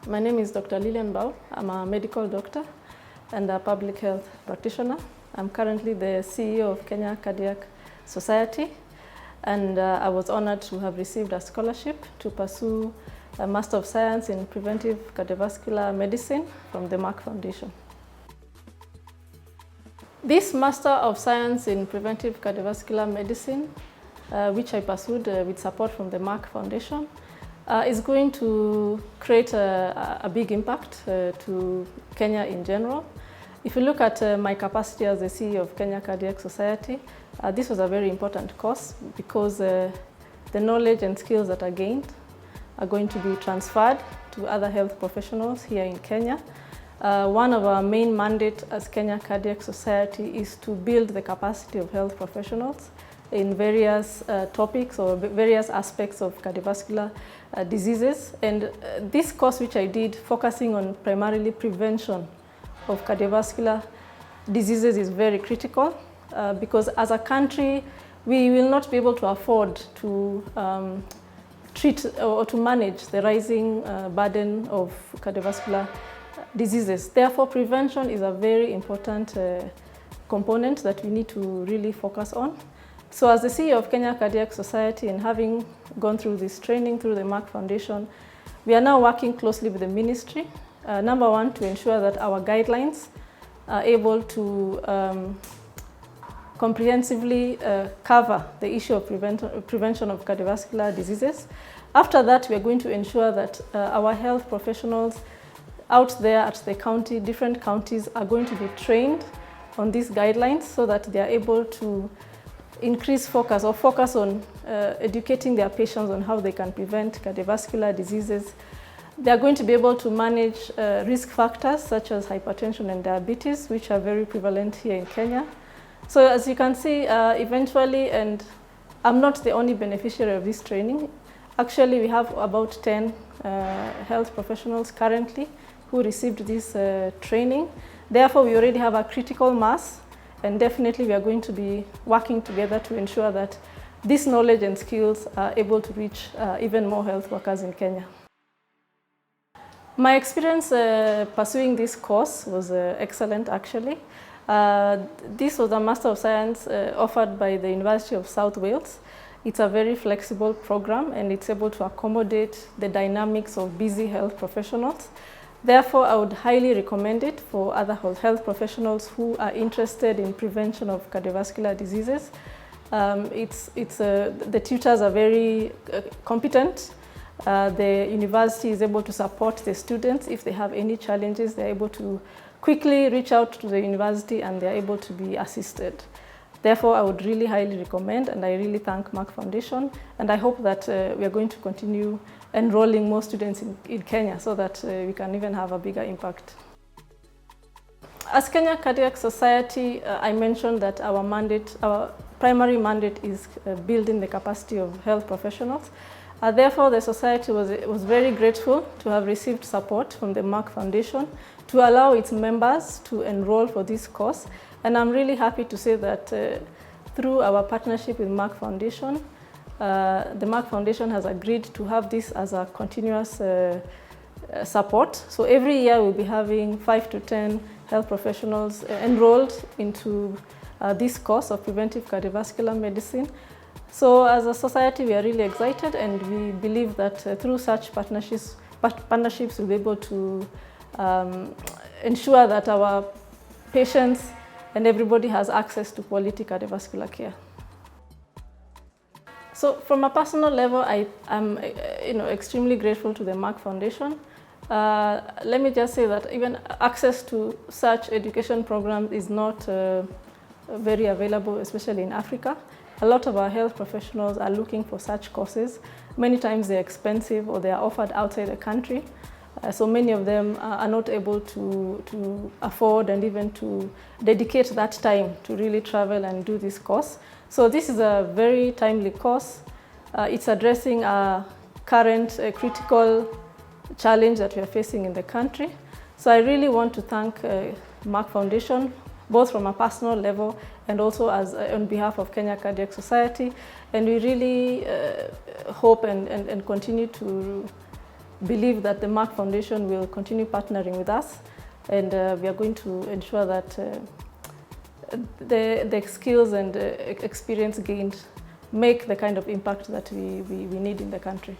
My name is Dr. Lilian Mbau. I'm a medical doctor and a public health practitioner. I'm currently the CEO of Kenya Cardiac Society, and I was honored to have received a scholarship to pursue a Master of Science in Preventive Cardiovascular Medicine from the Merck Foundation. This Master of Science in Preventive Cardiovascular Medicine, which I pursued with support from the Merck Foundation, is going to create a big impact to Kenya in general. If you look at my capacity as the CEO of Kenya Cardiac Society, this was a very important course because the knowledge and skills that are gained are going to be transferred to other health professionals here in Kenya. One of our main mandates as Kenya Cardiac Society is to build the capacity of health professionals in various topics or various aspects of cardiovascular diseases. And this course which I did, focusing on primarily prevention of cardiovascular diseases, is very critical because as a country, we will not be able to afford to treat or to manage the rising burden of cardiovascular diseases. Therefore, prevention is a very important component that we need to really focus on. So as the CEO of Kenya Cardiac Society, and having gone through this training through the Merck Foundation, we are now working closely with the ministry. Number one, to ensure that our guidelines are able to comprehensively cover the issue of prevention of cardiovascular diseases. After that, we are going to ensure that our health professionals out there at the county, different counties, are going to be trained on these guidelines so that they are able to increase focus on educating their patients on how they can prevent cardiovascular diseases. They are going to be able to manage risk factors such as hypertension and diabetes, which are very prevalent here in Kenya. So as you can see, eventually, and I'm not the only beneficiary of this training, actually we have about 10 health professionals currently who received this training. Therefore, we already have a critical mass, and definitely we are going to be working together to ensure that this knowledge and skills are able to reach even more health workers in Kenya. My experience pursuing this course was excellent, actually. This was a Master of Science offered by the University of South Wales. It's a very flexible program, and it's able to accommodate the dynamics of busy health professionals. Therefore, I would highly recommend it for other health professionals who are interested in prevention of cardiovascular diseases. The tutors are very competent. The university is able to support the students. If they have any challenges, they're able to quickly reach out to the university and they're able to be assisted. Therefore, I would really highly recommend, and I really thank Merck Foundation, and I hope that we are going to continue enrolling more students in Kenya so that we can even have a bigger impact. As Kenya Cardiac Society, I mentioned that our primary mandate is building the capacity of health professionals. Therefore, the society was very grateful to have received support from the Merck Foundation to allow its members to enroll for this course. And I'm really happy to say that through our partnership with Merck Foundation, the Merck Foundation has agreed to have this as a continuous support. So every year we'll be having 5 to 10 health professionals enrolled into this course of preventive cardiovascular medicine. So as a society, we are really excited, and we believe that through such partnerships we'll be able to ensure that our patients and everybody has access to quality cardiovascular care. So from a personal level, I'm extremely grateful to the Merck Foundation. Let me just say that even access to such education programs is not very available, especially in Africa. A lot of our health professionals are looking for such courses. Many times they're expensive or they are offered outside the country. So many of them are not able to afford and even to dedicate that time to really travel and do this course. So this is a very timely course. It's addressing a current critical challenge that we are facing in the country. So I really want to thank Merck Foundation, both from a personal level and also as on behalf of Kenya Cardiac Society. And we really hope and continue to believe that the Merck Foundation will continue partnering with us, and we are going to ensure that the skills and experience gained make the kind of impact that we need in the country.